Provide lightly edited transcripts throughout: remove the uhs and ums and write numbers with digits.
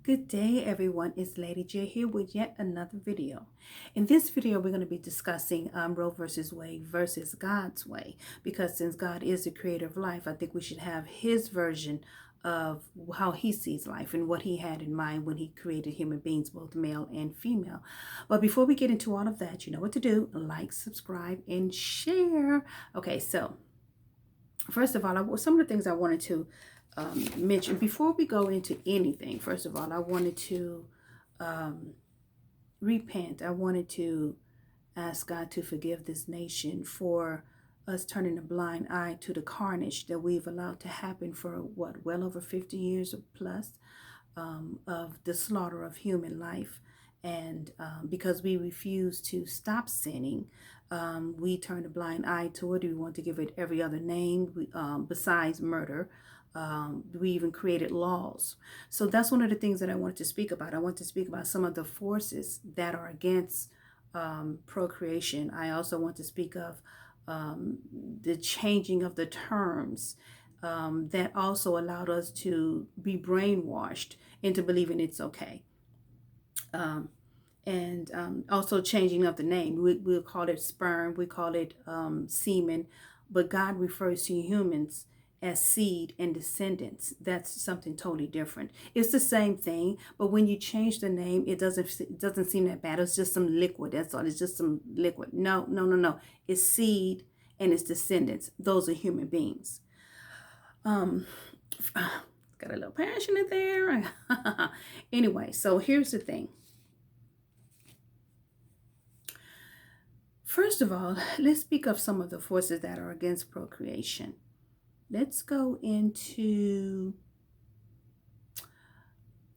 Good day, everyone. It's Lady J here with yet another video. In this video, we're going to be discussing Roe versus Wade versus God's way. Because since God is the creator of life, I think we should have his version of how he sees life and what he had in mind when he created human beings, both male and female. But before we get into all of that, you know what to do. Like, subscribe, and share. Okay, so first of all, some of the things I wanted to mention before we go into anything. First of all, I wanted to repent. I wanted to ask God to forgive this nation for us turning a blind eye to the carnage that we've allowed to happen for well over 50 years or plus of the slaughter of human life. And because we refuse to stop sinning, we turn a blind eye to it. We want to give it every other name besides murder. We even created laws. So that's one of the things that I wanted to speak about. I want to speak about some of the forces that are against procreation. I also want to speak of the changing of the terms that also allowed us to be brainwashed into believing it's okay. And also changing of the name. We'll call it sperm, we call it semen, but God refers to humans as seed and descendants. That's something totally different. It's the same thing, but when you change the name, it doesn't seem that bad. It's just some liquid. That's all. It's just some liquid. No, no, no, no. It's seed and it's descendants. Those are human beings. Got a little passionate there. Anyway, so here's the thing. First of all, let's speak of some of the forces that are against procreation. Let's go into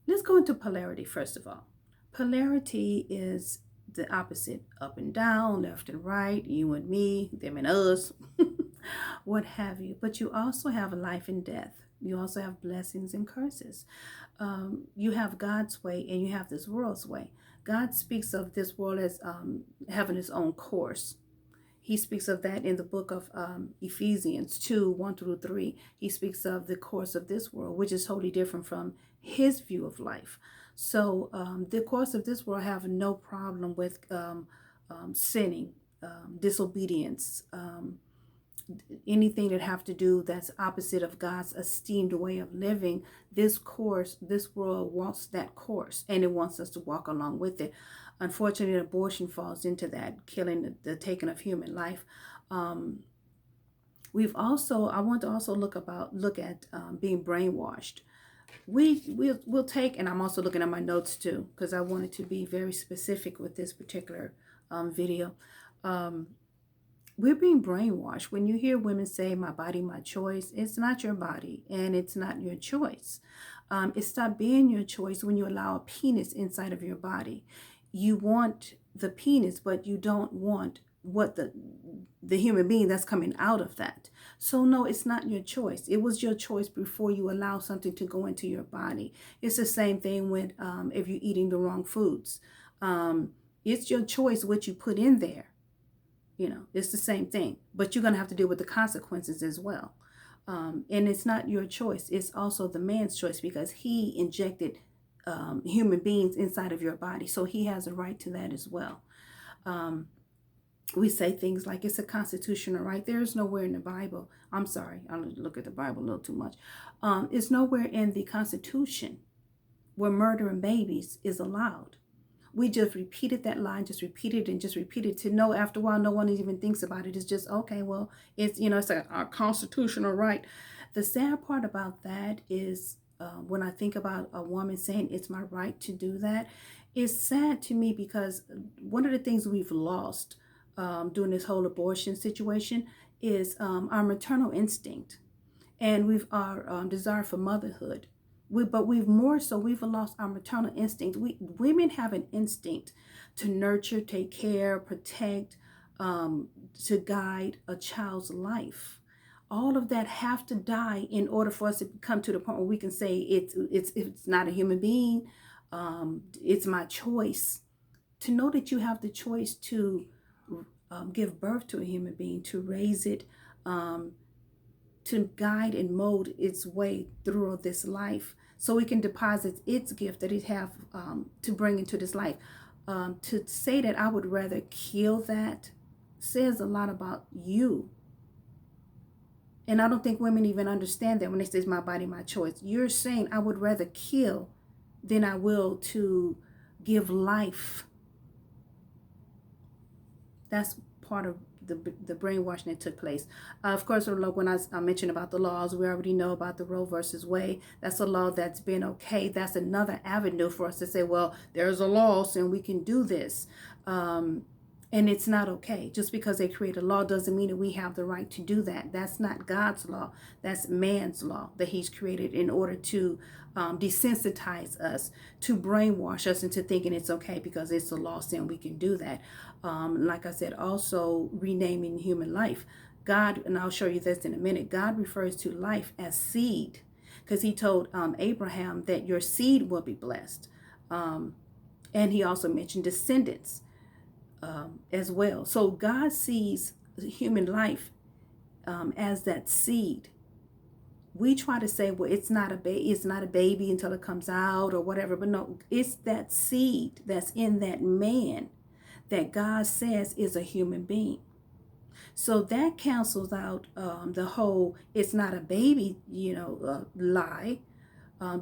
polarity first of all. Polarity is the opposite, up and down, left and right, you and me, them and us, what have you. But you also have life and death. You also have blessings and curses. You have God's way and you have this world's way. God speaks of this world as having its own course. He speaks of that in the book of Ephesians 2, 1 through 3. He speaks of the course of this world, which is totally different from his view of life. So the course of this world have no problem with sinning, disobedience, anything that have to do that's opposite of God's esteemed way of living. This world wants that course, and it wants us to walk along with it. Unfortunately, abortion falls into that, killing, the taking of human life. I want to also look at being brainwashed. We'll take, and I'm also looking at my notes too, because I wanted to be very specific with this particular video. We're being brainwashed. When you hear women say, my body, my choice, it's not your body and it's not your choice. It stopped being your choice when you allow a penis inside of your body. You want the penis, but you don't want what the human being that's coming out of that. So no, it's not your choice. It was your choice before you allow something to go into your body. It's the same thing with if you're eating the wrong foods. It's your choice what you put in there. You know, it's the same thing, but you're going to have to deal with the consequences as well. And it's not your choice. It's also the man's choice because he injected human beings inside of your body. So he has a right to that as well. We say things like it's a constitutional right. There's nowhere in the Bible. I'm sorry, I look at the Bible a little too much. It's nowhere in the Constitution where murdering babies is allowed. We just repeated that line, just repeated and just repeated to know after a while, no one even thinks about it. It's just, okay, well, it's, it's our constitutional right. The sad part about that is when I think about a woman saying it's my right to do that, it's sad to me because one of the things we've lost during this whole abortion situation is our maternal instinct and our desire for motherhood. We've lost our maternal instinct. Women have an instinct to nurture, take care, protect, to guide a child's life. All of that have to die in order for us to come to the point where we can say it's not a human being. It's my choice. To know that you have the choice to give birth to a human being, to raise it, to guide and mold its way through this life so we can deposit its gift that it have to bring into this life. To say that I would rather kill that says a lot about you. And I don't think women even understand that when they say it's my body, my choice. You're saying I would rather kill than I will to give life. That's part of the brainwashing that took place. Of course, when I mentioned about the laws, we already know about the Roe versus Wade. That's a law that's been okay. That's another avenue for us to say, well, there's a law, so we can do this. And it's not okay. Just because they create a law doesn't mean that we have the right to do that. That's not God's law. That's man's law that he's created in order to desensitize us, to brainwash us into thinking it's okay because it's a law saying we can do that. Like I said, also renaming human life. God, and I'll show you this in a minute, God refers to life as seed because he told Abraham that your seed will be blessed. And he also mentioned descendants. As well. So God sees human life as that seed. We try to say, well, it's not a baby until it comes out or whatever, but no, it's that seed that's in that man that God says is a human being. So that cancels out the whole it's not a baby, lie.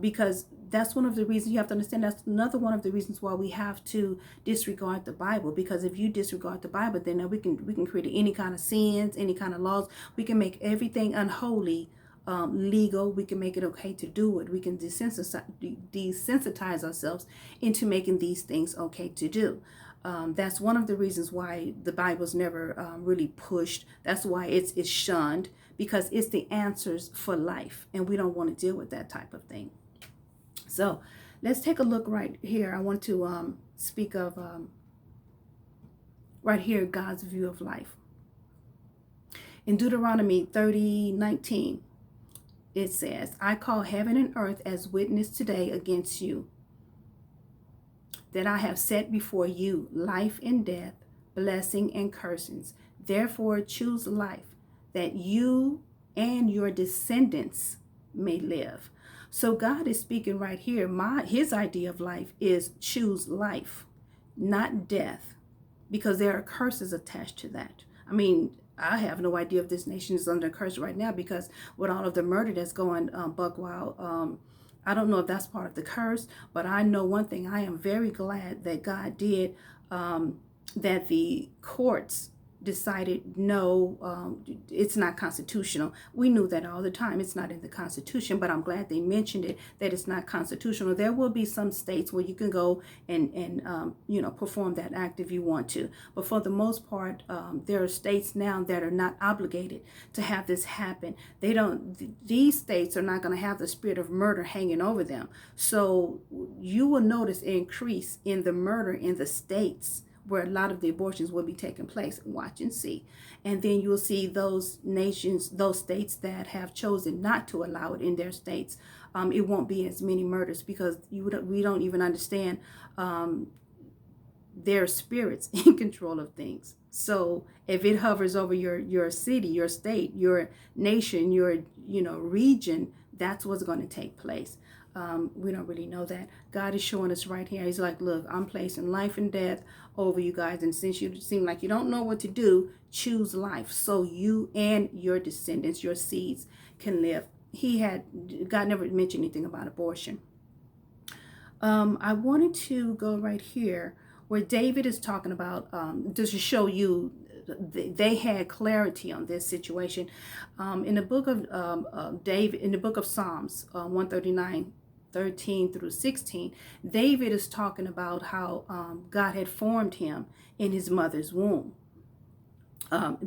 Because that's one of the reasons you have to understand. That's another one of the reasons why we have to disregard the Bible. Because if you disregard the Bible, then we can create any kind of sins, any kind of laws. We can make everything unholy legal. We can make it okay to do it. We can desensitize ourselves into making these things okay to do. That's one of the reasons why the Bible's never really pushed. That's why it's shunned, because it's the answers for life, and we don't want to deal with that type of thing. So let's take a look right here. I want to speak of right here, God's view of life. In Deuteronomy 30:19, it says, I call heaven and earth as witness today against you, that I have set before you life and death, blessing and cursings. Therefore choose life, that you and your descendants may live. So God is speaking right here. His idea of life is choose life, not death, because there are curses attached to that. I mean, I have no idea if this nation is under curse right now, because with all of the murder that's going buck wild, I don't know if that's part of the curse, but I know one thing. I am very glad that God did, that the courts decided no, it's not constitutional. We knew that all the time. It's not in the Constitution, but I'm glad they mentioned it, that it's not constitutional. There will be some states where you can go and perform that act if you want to. But for the most part, there are states now that are not obligated to have this happen. These states are not going to have the spirit of murder hanging over them. So you will notice an increase in the murder in the states where a lot of the abortions will be taking place. Watch and see. And then you'll see those nations, those states that have chosen not to allow it in their states, it won't be as many murders, because we don't even understand their spirits in control of things. So if it hovers over your city, your state, your nation, your region, that's what's going to take place. We don't really know that. God is showing us right here. He's like, look, I'm placing life and death over you guys. And since you seem like you don't know what to do, choose life so you and your descendants, your seeds, can live. God never mentioned anything about abortion. I wanted to go right here where David is talking about, just to show you they had clarity on this situation. In the book of David, in the book of Psalms 139, 13 through 16, David is talking about how God had formed him in his mother's womb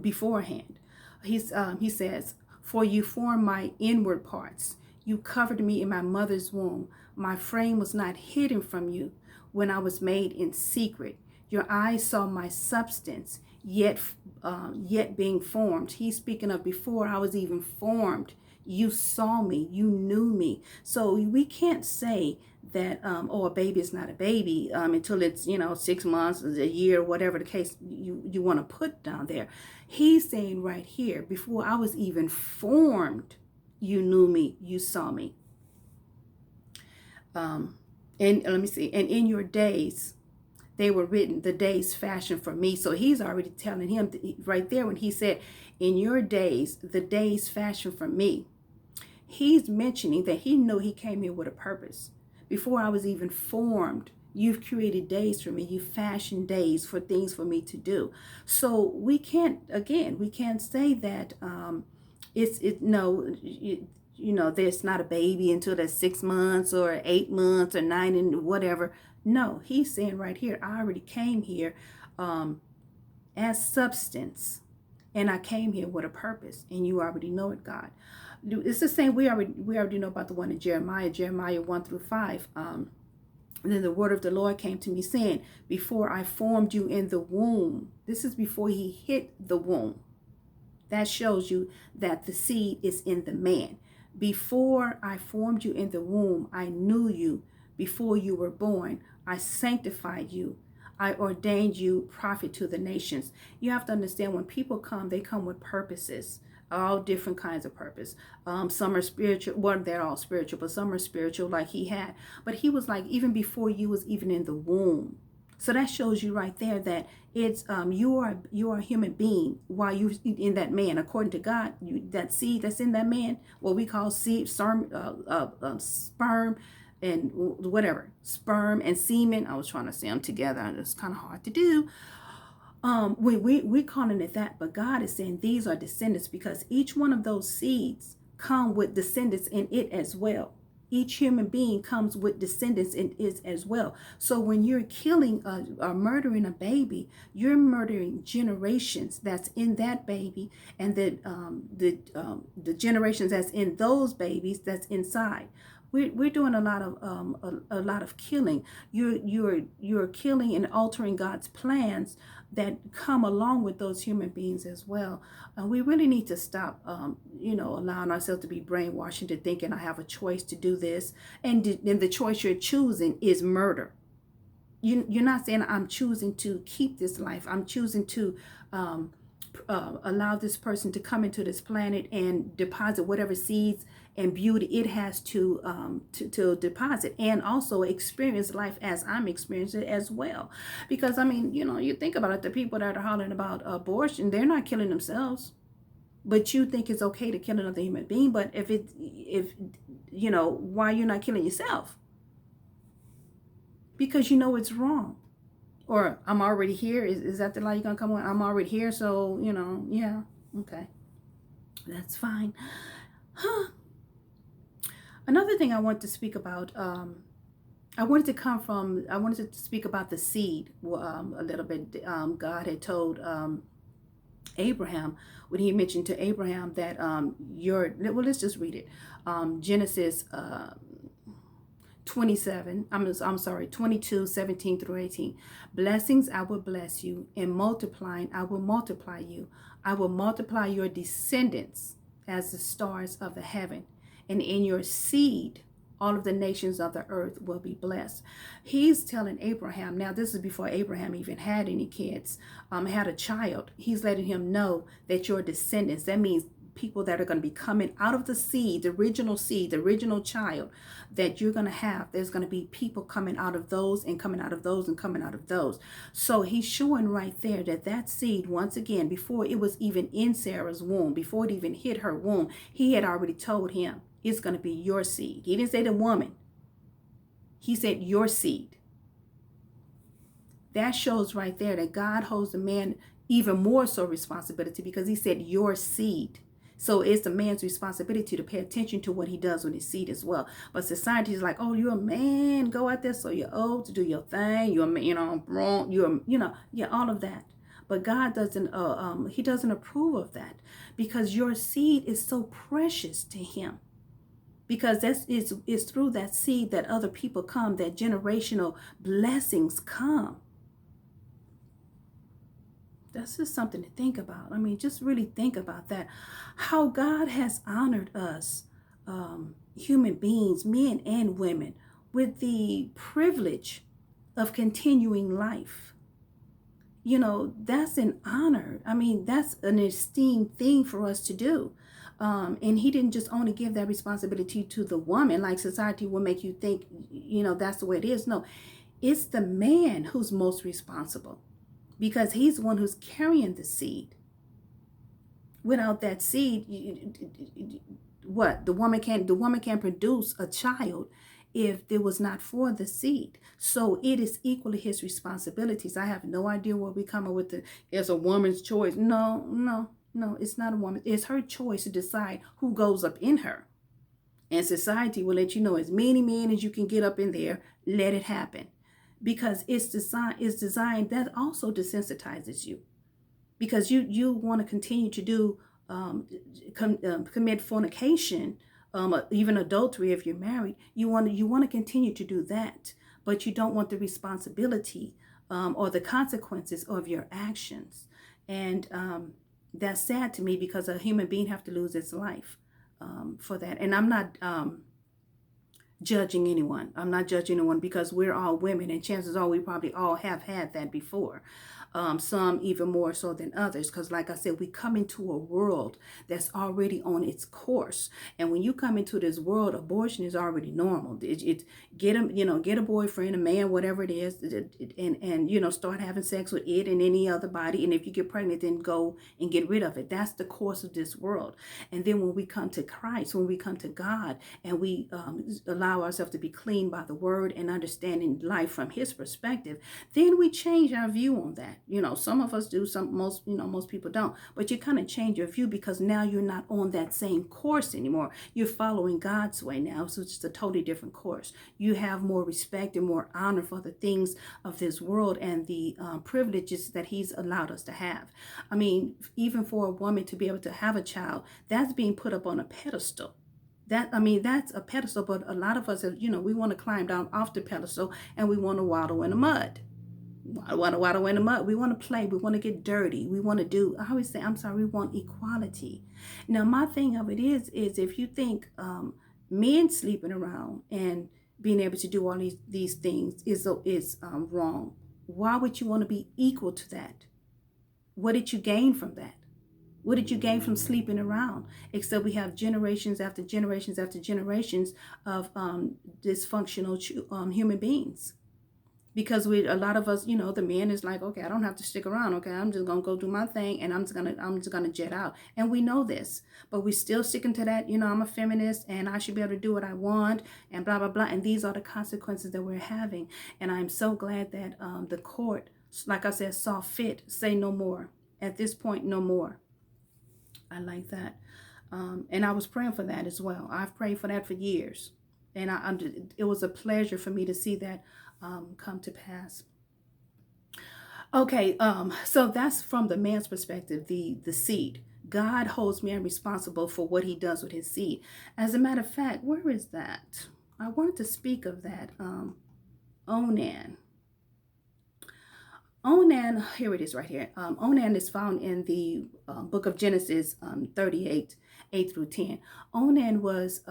beforehand. He says, for you formed my inward parts. You covered me in my mother's womb. My frame was not hidden from you when I was made in secret. Your eyes saw my substance, yet being formed. He's speaking of before I was even formed. You saw me, you knew me. So we can't say that, a baby is not a baby until it's, 6 months, a year, whatever the case you want to put down there. He's saying right here, before I was even formed, you knew me, you saw me. And let me see, and in your days, they were written, the days fashioned for me. So he's already telling him right there when he said, in your days, the days fashioned for me. He's mentioning that he knew he came here with a purpose. Before I was even formed, you've created days for me. You fashioned days for things for me to do. So we can't say that there's not a baby until that's 6 months or 8 months or 9 and whatever. No, he's saying right here, I already came here as substance, and I came here with a purpose, and you already know it, God. It's the same. We already know about the one in Jeremiah 1-5. And then the word of the Lord came to me saying, before I formed you in the womb. This is before he hit the womb. That shows you that the seed is in the man. Before I formed you in the womb, I knew you. Before you were born, I sanctified you. I ordained you prophet to the nations. You have to understand, when people come, they come with purposes. All different kinds of purpose. Some are spiritual. Well, they're all spiritual, but some are spiritual like he had. But he was like, even before you was even in the womb. So that shows you right there that it's you are a human being while you in that man. According to God, that seed that's in that man, what we call seed, sperm and whatever, sperm and semen. I was trying to say them together. It's kind of hard to do. We're calling it that, but God is saying these are descendants, because each one of those seeds come with descendants in it as well. Each human being comes with descendants in it as well. So when you're killing or murdering a baby, you're murdering generations that's in that baby, and the generations that's in those babies that's inside. We're doing a lot of killing. You're killing and altering God's plans that come along with those human beings as well. We really need to stop, allowing ourselves to be brainwashed into thinking I have a choice to do this, and the choice you're choosing is murder. You're not saying I'm choosing to keep this life. I'm choosing to allow this person to come into this planet and deposit whatever seeds and beauty it has to deposit, and also experience life as I'm experiencing it as well. Because you think about it, the people that are hollering about abortion, they're not killing themselves, but you think it's okay to kill another human being. But if why you're not killing yourself? Because it's wrong. Or I'm already here. Is that the lie you're gonna come on? I'm already here, so yeah, okay, that's fine. Another thing I want to speak about, I wanted to speak about the seed a little bit. God had told Abraham, when he mentioned to Abraham that let's just read it. Genesis 22:17-18. Blessings I will bless you, and multiplying I will multiply you. I will multiply your descendants as the stars of the heaven, and in your seed all of the nations of the earth will be blessed. He's telling Abraham, now this is before Abraham even had any kids, had a child. He's letting him know that your descendants, that means people that are going to be coming out of the seed, the original child that you're going to have, there's going to be people coming out of those and coming out of those and coming out of those. So he's showing right there that seed, once again, before it was even in Sarah's womb, before it even hit her womb, he had already told him it's going to be your seed. He didn't say the woman. He said your seed. That shows right there that God holds the man even more so responsibility, because he said your seed. So it's the man's responsibility to pay attention to what he does with his seed as well. But society is like, oh, you're a man, go out there, so you're old to do your thing. You're a man, wrong. All of that. But God doesn't. He doesn't approve of that, because your seed is so precious to him. Because it's through that seed that other people come, that generational blessings come. That's just something to think about. Just really think about that. How God has honored us, human beings, men and women, with the privilege of continuing life. That's an honor. That's an esteemed thing for us to do. And he didn't just only give that responsibility to the woman, like society will make you think, that's the way it is. No, it's the man who's most responsible, because he's the one who's carrying the seed. Without that seed, what the woman can't produce a child if it was not for the seed. So it is equally his responsibilities. I have no idea where we come up with it's a woman's choice. No, it's not a woman. It's her choice to decide who goes up in her. And society will let you know, as many men as you can get up in there, let it happen. Because it's designed that also desensitizes you. Because you want to continue to do commit fornication, even adultery if you're married. You want to continue to do that, but you don't want the responsibility or the consequences of your actions. And that's sad to me, because a human being have to lose its life for that. And I'm not judging anyone. I'm not judging anyone, because we're all women, and chances are we probably all have had that before. Some even more so than others, because like I said, we come into a world that's already on its course. And when you come into this world, abortion is already normal. Get a boyfriend, a man, whatever it is, and start having sex with it and any other body. And if you get pregnant, then go and get rid of it. That's the course of this world. And then when we come to Christ, when we come to God, and we allow ourselves to be clean by the word and understanding life from his perspective, then we change our view on that. Some of us do, most people don't, but you kind of change your view, because now you're not on that same course anymore. You're following God's way now. So it's a totally different course. You have more respect and more honor for the things of this world and the privileges that he's allowed us to have. I mean, even for a woman to be able to have a child, that's being put up on a pedestal. That's a pedestal, but a lot of us, we want to climb down off the pedestal, and we want to waddle in the mud. We want to play. We want to get dirty. We want to do, I always say, we want equality. Now, my thing of it is if you think men sleeping around and being able to do all these things is wrong, why would you want to be equal to that? What did you gain from that? What did you gain from sleeping around? Except we have generations after generations after generations of dysfunctional human beings. Because a lot of us, the man is like, okay, I don't have to stick around. Okay, I'm just gonna go do my thing, and I'm just gonna jet out. And we know this, but we're still sticking to that. I'm a feminist, and I should be able to do what I want, and blah blah blah. And these are the consequences that we're having. And I'm so glad that the court, like I said, saw fit, say no more. At this point, no more. I like that, and I was praying for that as well. I've prayed for that for years, and it was a pleasure for me to see that come to pass. Okay, so that's from the man's perspective, the seed. God holds man responsible for what he does with his seed. As a matter of fact, where is that? I wanted to speak of that. Onan, here it is right here. Onan is found in the book of Genesis 38, 8 through 10. Onan was...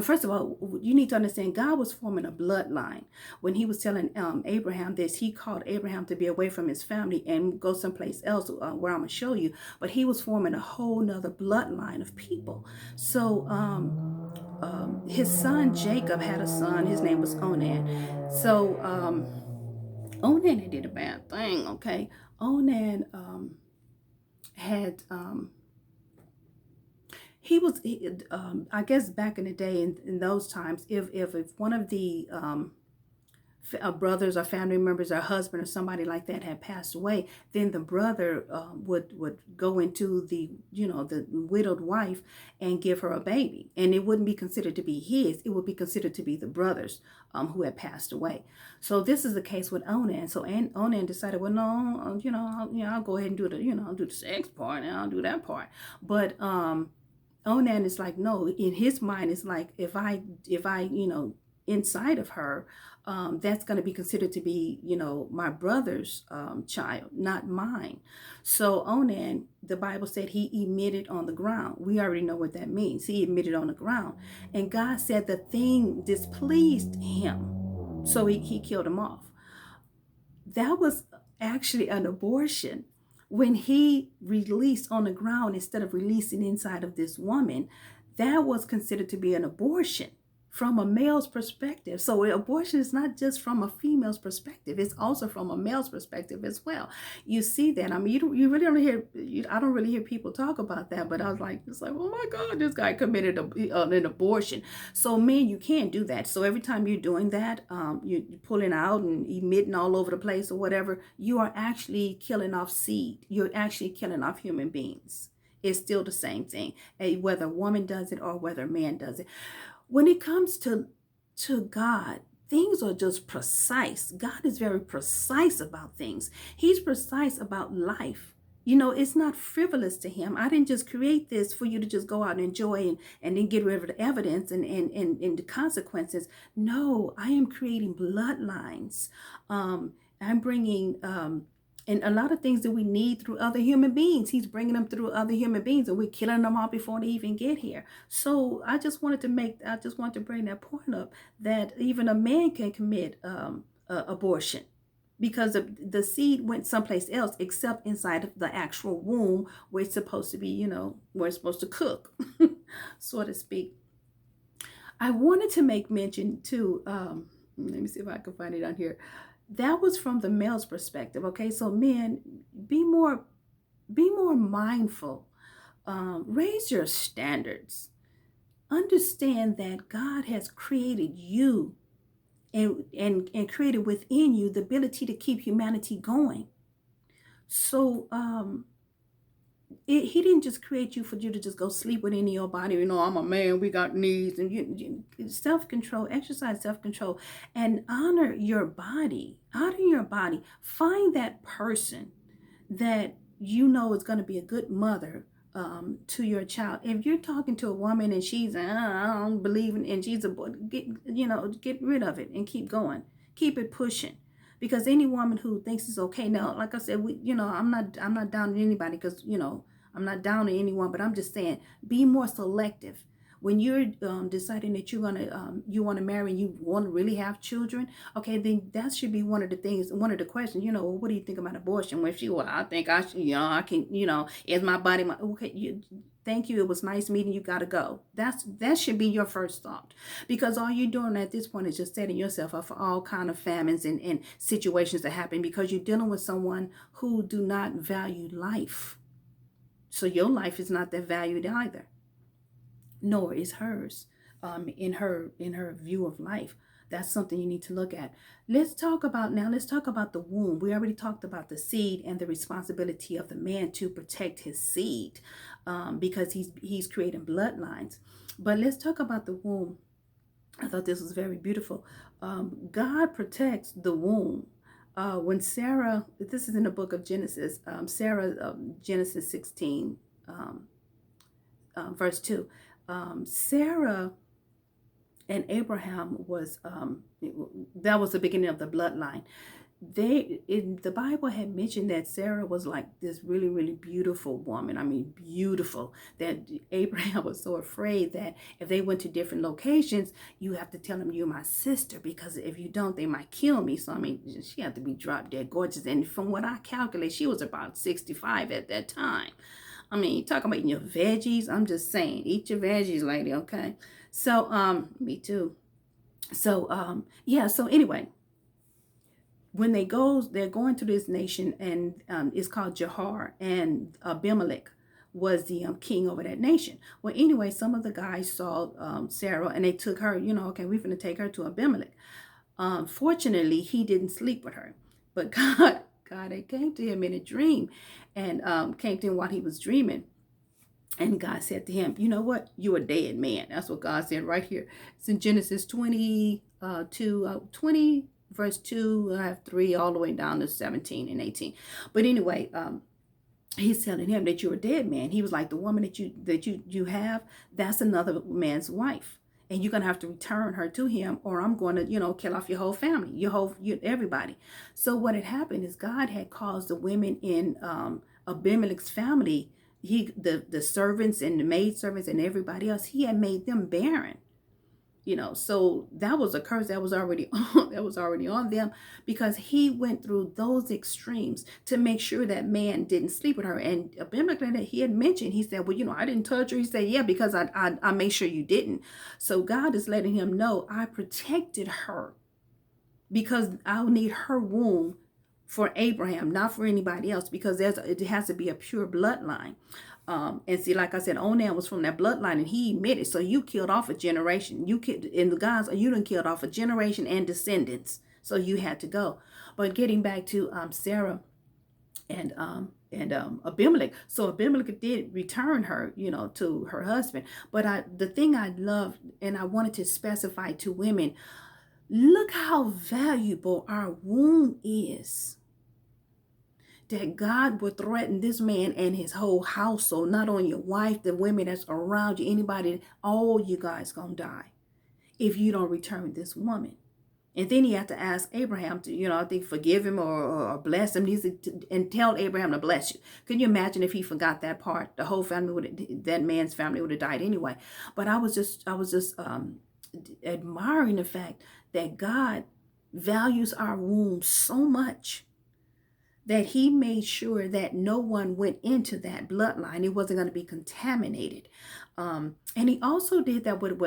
first of all, you need to understand, God was forming a bloodline. When he was telling Abraham this, he called Abraham to be away from his family and go someplace else where I'm going to show you. But he was forming a whole nother bloodline of people. So his son Jacob had a son. His name was Onan. So Onan did a bad thing, okay? Onan had... I guess back in the day, in those times, if one of the brothers or family members or husband or somebody like that had passed away, then the brother would go into the widowed wife and give her a baby, and it wouldn't be considered to be his. It would be considered to be the brother's who had passed away. So this is the case with Onan. So Onan decided, well, no, I'll go ahead and do I'll do the sex part and I'll do that part, but Onan is like, no, in his mind, it's like, if I, inside of her, that's going to be considered to be, my brother's child, not mine. So Onan, the Bible said he emitted on the ground. We already know what that means. He emitted on the ground. And God said the thing displeased him. So he killed him off. That was actually an abortion. When he released on the ground instead of releasing inside of this woman, that was considered to be an abortion from a male's perspective. So abortion is not just from a female's perspective, it's also from a male's perspective as well. You see that. I mean, you really don't hear, I don't really hear people talk about that, but I was like, it's like, oh my God, this guy committed an abortion. So men, you can't do that. So every time you're doing that, you're pulling out and emitting all over the place or whatever, you are actually killing off seed. You're actually killing off human beings. It's still the same thing, whether a woman does it or whether a man does it. When it comes to God, things are just precise. God is very precise about things. He's precise about life. You know, it's not frivolous to him. I didn't just create this for you to just go out and enjoy and then get rid of the evidence and the consequences. No, I am creating bloodlines. I'm bringing and a lot of things that we need through other human beings, he's bringing them through other human beings, and we're killing them all before they even get here. So I just want to bring that point up, that even a man can commit abortion because the seed went someplace else except inside of the actual womb where it's supposed to be, you know, where it's supposed to cook, so to speak. I wanted to make mention too, let me see if I can find it on here. That was from the male's perspective. Okay, so men, be more mindful. Raise your standards. Understand that God has created you and created within you the ability to keep humanity going. So he didn't just create you for you to just go sleep with any of your body. You know, I'm a man, we got needs. And self-control, exercise self-control, and honor your body. Honor your body. Find that person that you know is going to be a good mother to your child. If you're talking to a woman and she's, I don't believe in, and she's a boy, get rid of it and keep going. Keep it pushing. Because any woman who thinks it's okay now, like I said, I'm not down on anybody, because I'm not down on anyone, but I'm just saying, be more selective when you're deciding that you want to marry and you want to really have children. Okay, then that should be one of the things, one of the questions. Well, what do you think about abortion? I think I should, I can, is my body my okay? Thank you. It was nice meeting you. Gotta go. That should be your first thought, because all you're doing at this point is just setting yourself up for all kind of famines and situations that happen, because you're dealing with someone who do not value life. So your life is not that valued either, nor is hers. In her view of life. That's something you need to look at. Let's talk about the womb. We already talked about the seed and the responsibility of the man to protect his seed, because he's creating bloodlines. But let's talk about the womb. I thought this was very beautiful. God protects the womb. When Sarah, this is in the book of Genesis, Genesis 16, verse 2. Sarah and Abraham was that was the beginning of the bloodline. The Bible had mentioned that Sarah was like this really, really beautiful woman. I mean, beautiful. That Abraham was so afraid that if they went to different locations, you have to tell them you're my sister, because if you don't, they might kill me. So I mean, she had to be drop dead gorgeous. And from what I calculate, she was about 65 at that time. I mean, talk about eating your veggies. I'm just saying, eat your veggies, lady, okay? So, me too. So, yeah, so anyway, when they're going to this nation, and it's called Jahar, and Abimelech was the king over that nation. Well, anyway, some of the guys saw Sarah, and they took her, okay, we're going to take her to Abimelech. Fortunately, he didn't sleep with her, but God, it came to him in a dream, and came to him while he was dreaming. And God said to him, you know what? You're a dead man. That's what God said right here. It's in Genesis 20, verse 2, I have 3, all the way down to 17 and 18. But anyway, he's telling him that you're a dead man. He was like, the woman that you have, that's another man's wife. And you're going to have to return her to him, or I'm going to, kill off your whole family, everybody. So what had happened is God had caused the women in Abimelech's family, the servants and the maid servants and everybody else, he had made them barren. So that was a curse that was already on, them, because he went through those extremes to make sure that man didn't sleep with her. And Abimelech, that he had mentioned, he said, well, I didn't touch her. He said, yeah, because I made sure you didn't. So God is letting him know, I protected her because I'll need her womb for Abraham, not for anybody else, because it has to be a pure bloodline. And see, like I said, Onan was from that bloodline, and he admitted. So you killed off a generation. You killed in the gods. You done killed off a generation and descendants. So you had to go. But getting back to Sarah and Abimelech. So Abimelech did return her, to her husband. But the thing I love, and I wanted to specify to women, look how valuable our womb is. That God would threaten this man and his whole household, not only your wife, the women that's around you, anybody, all you guys gonna die if you don't return this woman. And then he had to ask Abraham to, I think, forgive him or bless him, and tell Abraham to bless you. Can you imagine if he forgot that part? The whole family that man's family would have died anyway. But I was just admiring the fact that God values our womb so much that he made sure that no one went into that bloodline. It wasn't going to be contaminated. And he also did that with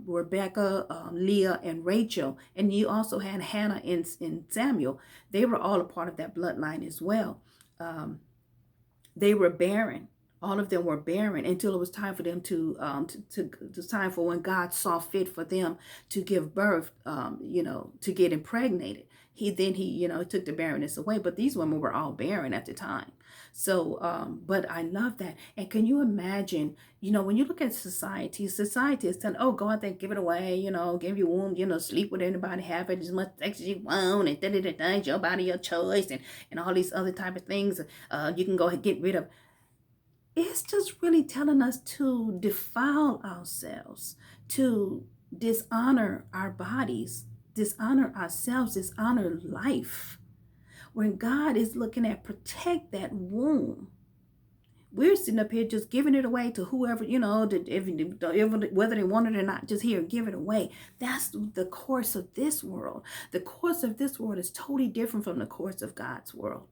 Rebecca, Leah, and Rachel. And you also had Hannah and Samuel. They were all a part of that bloodline as well. They were barren. All of them were barren until it was time for them to time for when God saw fit for them to give birth, to get impregnated. He took the barrenness away, but these women were all barren at the time. So, but I love that. And can you imagine, when you look at society is saying, oh, go out there, give it away, give your womb, sleep with anybody, have it as much sex as you want, and it's your body, your choice, and all these other type of things. You can go ahead and get rid of. It's just really telling us to defile ourselves, to dishonor our bodies, dishonor ourselves, dishonor life. When God is looking at protect that womb, we're sitting up here just giving it away to whoever, whether they want it or not, just here, give it away. That's the course of this world. The course of this world is totally different from the course of God's world.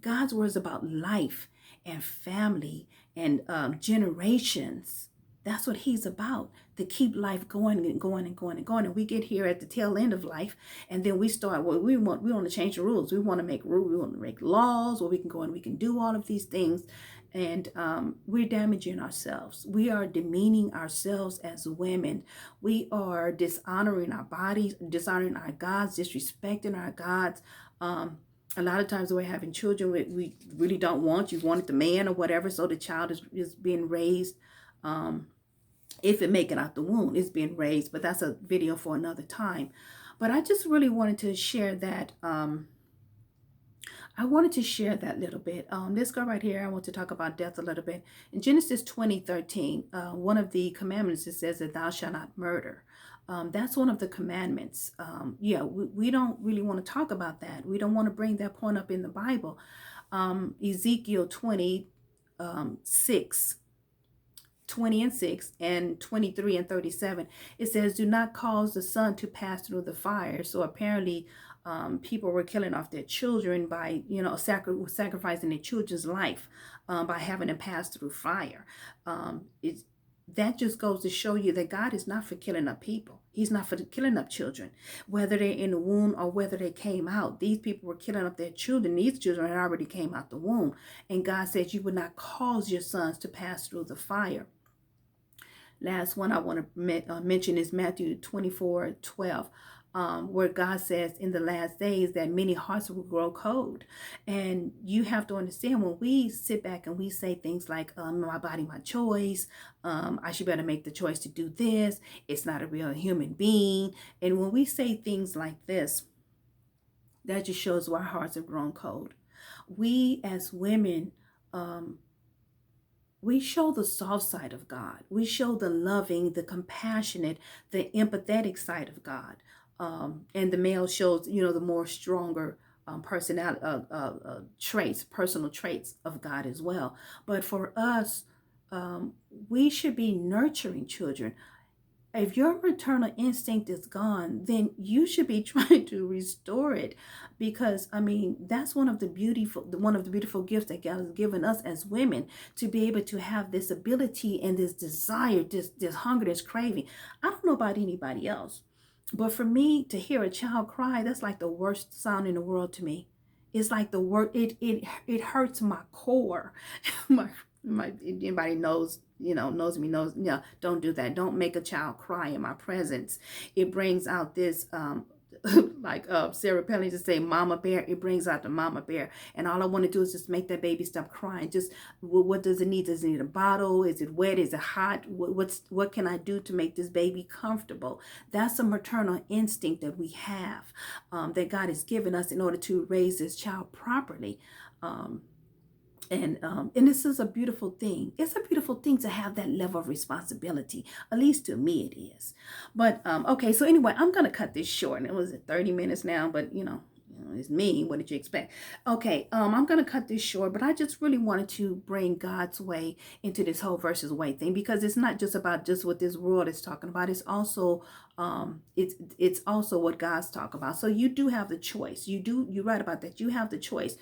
God's word is about life and family and generations. That's what he's about, to keep life going and going and going and going. And we get here at the tail end of life, and then we start, we want to change the rules. We want to make rules. We want to make laws where we can go and we can do all of these things. And we're damaging ourselves. We are demeaning ourselves as women. We are dishonoring our bodies, dishonoring our gods, disrespecting our gods. A lot of times we're having children we really don't want. You wanted the man or whatever, so the child is being raised. If it make it out the womb, it's being raised. But that's a video for another time. But I just really wanted to share that. I wanted to share that little bit. This girl right here, I want to talk about death a little bit. In Genesis 20:13, one of the commandments, it says that thou shalt not murder. That's one of the commandments. We don't really want to talk about that. We don't want to bring that point up in the Bible. Ezekiel 20, 6, 20 and 6, and 23 and 37, it says, do not cause the sun to pass through the fire. So apparently people were killing off their children by, sacrificing their children's life by having them pass through fire. That just goes to show you that God is not for killing up people. He's not for killing up children, whether they're in the womb or whether they came out. These people were killing up their children. These children had already came out the womb. And God says you would not cause your sons to pass through the fire. Last one I want to mention is Matthew 24:12. Where God says in the last days that many hearts will grow cold. And you have to understand, when we sit back and we say things like, my body, my choice, I should better make the choice to do this, it's not a real human being. And when we say things like this, that just shows why our hearts have grown cold. We as women, we show the soft side of God. We show the loving, the compassionate, the empathetic side of God. And the male shows, the more stronger personality traits, personal traits of God as well. But for us, we should be nurturing children. if your maternal instinct is gone, then you should be trying to restore it, because I mean that's one of the beautiful gifts that God has given us as women, to be able to have this ability and this desire, this hunger, this craving. I don't know about anybody else, but for me to hear a child cry, that's like the worst sound in the world to me. It's like the word, it hurts my core. My anybody knows, knows me, knows, yeah, don't do that. Don't make a child cry in my presence. It brings out this like Sarah Pelling to say mama bear, it brings out the mama bear. And all I want to do is just make that baby stop crying. Just what does it need? Does it need a bottle? Is it wet? Is it hot? What can I do to make this baby comfortable? That's a maternal instinct that we have, that God has given us in order to raise this child properly. And this is a beautiful thing. It's a beautiful thing to have that level of responsibility. At least to me it is. But okay, so anyway, I'm gonna cut this short. And it was 30 minutes now, but it's me. What did you expect? Okay, I'm gonna cut this short, but I just really wanted to bring God's way into this whole versus way thing, because it's not just about just what this world is talking about. It's also it's also what God's talking about. So you do have the choice. You're right about that. You have the choice.